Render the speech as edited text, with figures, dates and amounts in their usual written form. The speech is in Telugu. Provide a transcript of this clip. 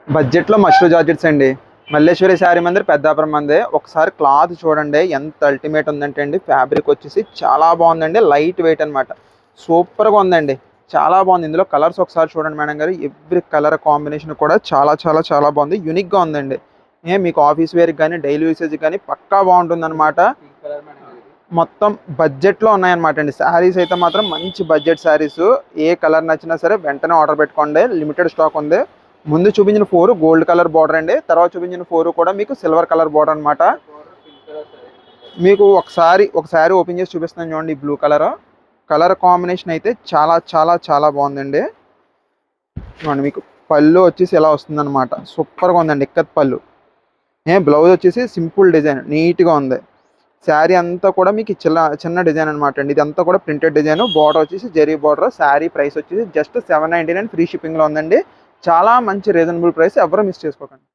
బడ్జెట్లో మష్రూ జార్జెట్స్ అండి. మల్లేశ్వరి శారీ మందిర్ పెద్దాపురం మందే. ఒకసారి క్లాత్ చూడండి ఎంత అల్టిమేట్ ఉందంటే అండి, ఫ్యాబ్రిక్ వచ్చేసి చాలా బాగుందండి. లైట్ వెయిట్ అనమాట. సూపర్గా ఉందండి. చాలా బాగుంది. ఇందులో కలర్స్ ఒకసారి చూడండి మేడం గారు. ఎవ్రీ కలర్ కాంబినేషన్ కూడా చాలా చాలా చాలా బాగుంది. యూనిక్గా ఉందండి. మీకు ఆఫీస్ వేర్కి కానీ డైలీ యూసేజ్ కానీ పక్కా బాగుంటుంది అనమాట. మొత్తం బడ్జెట్లో ఉన్నాయన్నమాట అండి. శారీస్ అయితే మాత్రం మంచి బడ్జెట్ శారీస్. ఏ కలర్ నచ్చినా సరే వెంటనే ఆర్డర్ పెట్టుకోండి. లిమిటెడ్ స్టాక్ ఉంది. ముందు చూపించిన 4 గోల్డ్ కలర్ బార్డర్ అండి. తర్వాత చూపించిన 4 కూడా మీకు సిల్వర్ కలర్ బార్డర్ అనమాట. మీకు ఒకసారి ఓపెన్ చేసి చూపిస్తాను చూడండి. బ్లూ కలర్ కాంబినేషన్ అయితే చాలా చాలా చాలా బాగుందండి. చూడండి మీకు పళ్ళు వచ్చేసి ఎలా వస్తుందన్నమాట. సూపర్గా ఉందండి. ఇక్కత్ పళ్ళు. బ్లౌజ్ వచ్చేసి సింపుల్ డిజైన్ నీట్గా ఉంది. శారీ అంతా కూడా మీకు చిన్న డిజైన్ అనమాట అండి. ఇదంతా కూడా ప్రింటెడ్ డిజైన్. బార్డర్ వచ్చేసి జరీ బార్డర్. శారీ ప్రైస్ వచ్చేసి జస్ట్ 799 ఫ్రీ షిప్పింగ్లో ఉందండి. చాలా మంచి రీజనబుల్ ప్రైస్. ఎవరు మిస్ చేసుకోకండి.